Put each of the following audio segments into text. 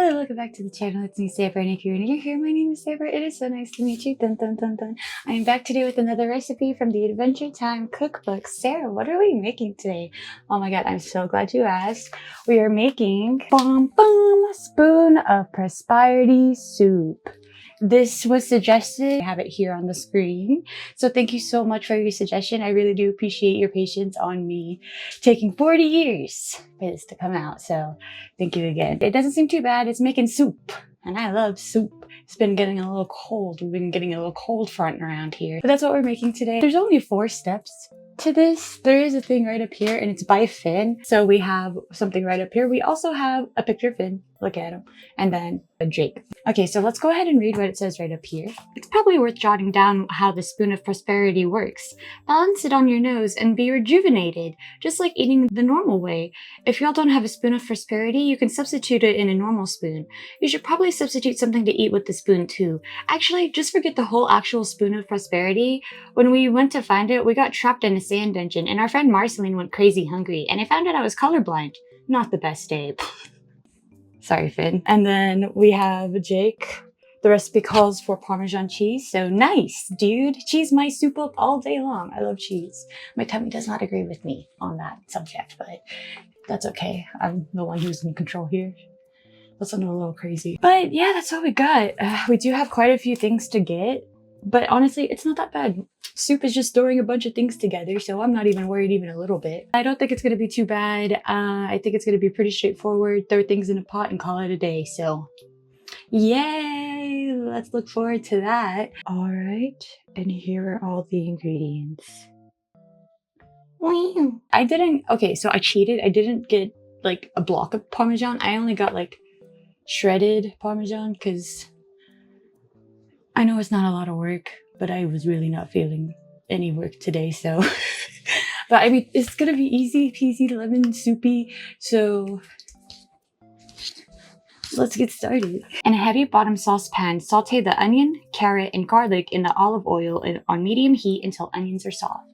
Hello, welcome back to the channel. It's me, Saber, and if you're new here, my name is Saber. It is so nice to meet you. Dun dun dun dun. I am back today with another recipe from the Adventure Time Cookbook. Sarah, what are we making today? Oh my god, I'm so glad you asked. We are making spoon of prosperity soup. This was suggested. I have it here on the screen. So thank you so much for your suggestion. I really do appreciate your patience on me taking 40 years for this to come out. So thank you again. It doesn't seem too bad. It's making soup. And I love soup. It's been getting a little cold. We've been getting a little cold front around here. But that's what we're making today. There's only 4 steps to this. There is a thing right up here and it's by Finn. So we have something right up here. We also have a picture of Finn. Look at him. And then a Jake. Okay, so let's go ahead and read what it says right up here. It's probably worth jotting down how the spoon of prosperity works. Balance it on your nose and be rejuvenated, just like eating the normal way. If y'all don't have a spoon of prosperity, you can substitute it in a normal spoon. You should probably substitute something to eat with the spoon too. Actually, just forget the whole actual spoon of prosperity. When we went to find it, we got trapped in a sand dungeon and our friend Marceline went crazy hungry and I found out I was colorblind. Not the best day. Sorry, Finn. And then we have Jake. The recipe calls for Parmesan cheese, so nice, dude. Cheese my soup up all day long. I love cheese. My tummy does not agree with me on that subject, but that's okay. I'm the one who's in control here. That's a little crazy. But yeah, that's all we got. We do have quite a few things to get, but honestly, it's not that bad. Soup is just throwing a bunch of things together, so I'm not even worried even a little bit. I don't think it's going to be too bad. I think it's going to be pretty straightforward. Throw things in a pot and call it a day, so yay! Let's look forward to that. All right, and here are all the ingredients. Okay, so I cheated. I didn't get like a block of Parmesan. I only got like shredded Parmesan because I know it's not a lot of work, but I was really not feeling any work today, so. But I mean, it's gonna be easy peasy lemon soupy, so let's get started. In a heavy bottom saucepan, saute the onion, carrot, and garlic in the olive oil on medium heat until onions are soft.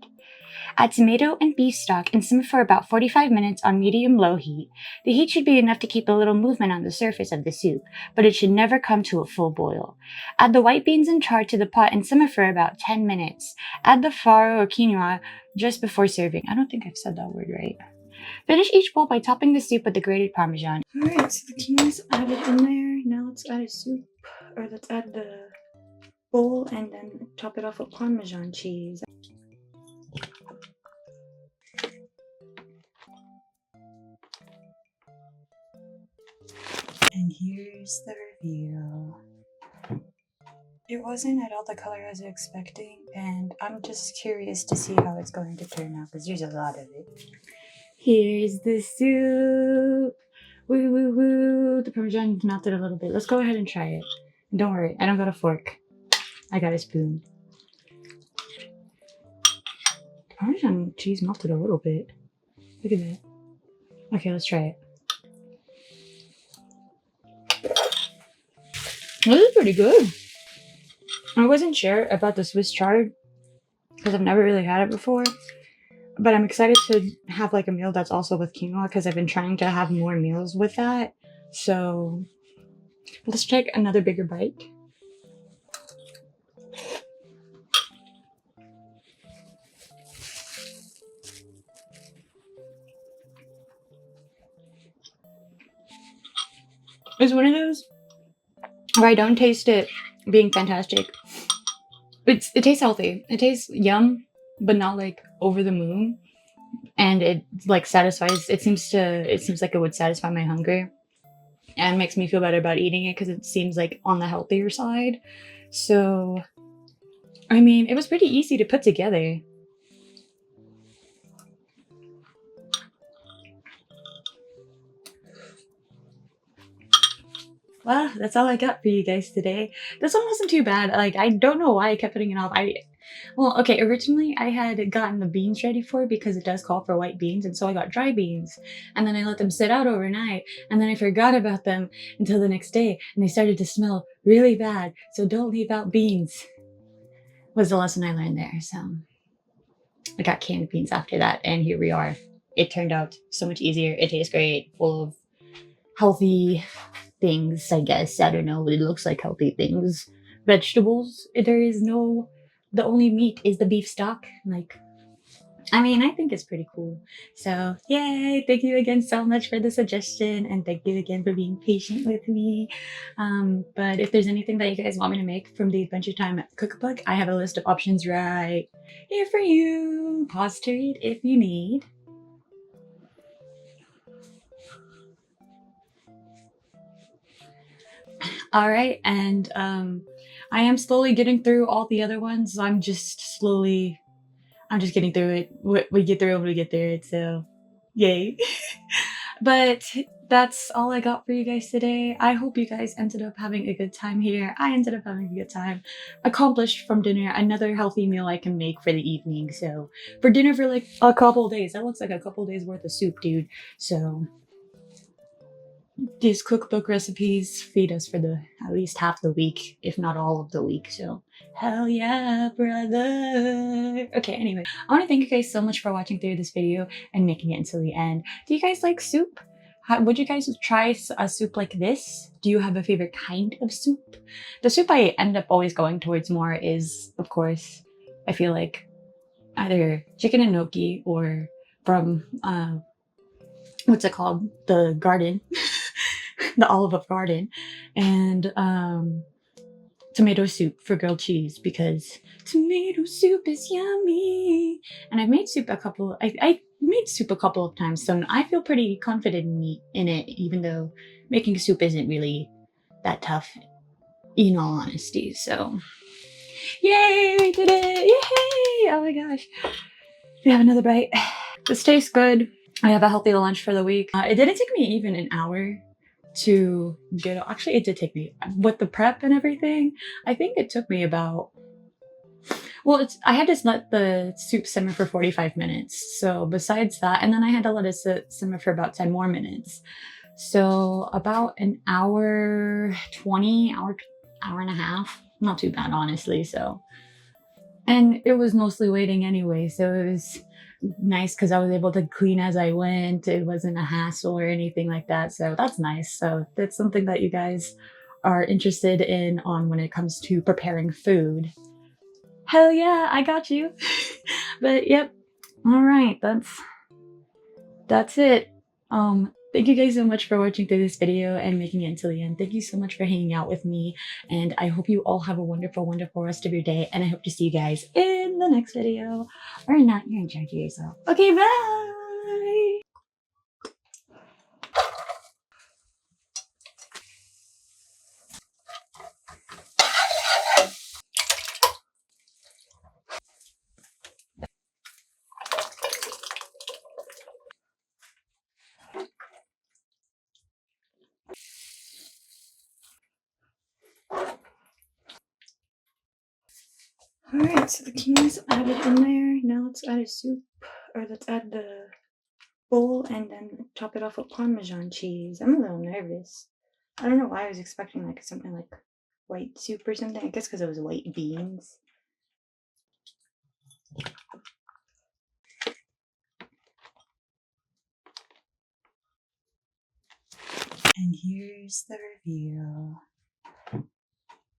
Add tomato and beef stock and simmer for about 45 minutes on medium-low heat. The heat should be enough to keep a little movement on the surface of the soup, but it should never come to a full boil. Add the white beans and chard to the pot and simmer for about 10 minutes. Add the farro or quinoa just before serving. I don't think I've said that word right. Finish each bowl by topping the soup with the grated Parmesan. Alright, so the quinoa's added in there. Now let's add a soup, or let's add the bowl and then top it off with Parmesan cheese. And here's the reveal. It wasn't at all the color I was expecting, and I'm just curious to see how it's going to turn out because there's a lot of it. Here's the soup. Woo woo woo. The Parmesan melted a little bit. Let's go ahead and try it. And don't worry, I don't got a fork. I got a spoon. The Parmesan cheese melted a little bit. Look at that. Okay, let's try it. This is pretty good. I wasn't sure about the Swiss chard because I've never really had it before, but I'm excited to have like a meal that's also with quinoa because I've been trying to have more meals with that. So let's take another bigger bite. It's one of those where I don't taste it being fantastic. It tastes healthy. It tastes yum, but not like over the moon. And it like satisfies. It seems like it would satisfy my hunger, and makes me feel better about eating it because it seems like on the healthier side. So, I mean, it was pretty easy to put together. Well, that's all I got for you guys today. This one wasn't too bad. Like, I don't know why I kept putting it off. Well, okay, originally I had gotten the beans ready for it because it does call for white beans, and so I got dry beans. And then I let them sit out overnight, and then I forgot about them until the next day, and they started to smell really bad. So don't leave out beans, was the lesson I learned there. So I got canned beans after that, and here we are. It turned out so much easier. It tastes great, full of healthy things, I guess. I don't know. It looks like healthy things. Vegetables. There is no. The only meat is the beef stock. Like, I mean, I think it's pretty cool. So, yay! Thank you again so much for the suggestion, and thank you again for being patient with me. But if there's anything that you guys want me to make from the Adventure Time cookbook, I have a list of options right here for you. Pause to read if you need. All right, and I am slowly getting through all the other ones. I'm just getting through it. We get through it when we get through it. So, yay! But that's all I got for you guys today. I hope you guys ended up having a good time here. I ended up having a good time. Accomplished from dinner another healthy meal I can make for the evening. So for dinner for like a couple days, that looks like a couple days worth of soup, dude. So these cookbook recipes feed us for the at least half the week, if not all of the week. So hell yeah, brother. Okay, anyway, I want to thank you guys so much for watching through this video and making it until the end. Do you guys like soup? Would you guys try a soup like this? Do you have a favorite kind of soup? The soup I end up always going towards more is, of course, I feel like either chicken and gnocchi or from what's it called? The garden. The Olive Garden, and tomato soup for grilled cheese because tomato soup is yummy. And I've made soup I made soup a couple of times, so I feel pretty confident in it, even though making soup isn't really that tough, in all honesty. So, yay, we did it! Yay! Oh my gosh. We have another bite. This tastes good. I have a healthy lunch for the week. It didn't take me even an hour to get. Actually, it did take me with the prep and everything. I think it took me about. Well, I had to let the soup simmer for 45 minutes. So besides that, and then I had to let it simmer for about 10 more minutes. So about an hour 20, hour and a half. Not too bad, honestly. So, and it was mostly waiting anyway. So it was nice because I was able to clean as I went. It wasn't a hassle or anything like that. So that's nice. So that's something that you guys are interested in on when it comes to preparing food. Hell yeah, I got you. But yep. All right, that's it. Thank you guys so much for watching through this video and making it until the end. Thank you so much for hanging out with me, and I hope you all have a wonderful, wonderful rest of your day, and I hope to see you guys in the next video. Or not, you're in charge of yourself. Okay, bye! Alright, so the quinoa's added in there. Now let's add a soup, or let's add the bowl and then top it off with Parmesan cheese. I'm a little nervous. I don't know why I was expecting like something like white soup or something. I guess because it was white beans. And here's the review.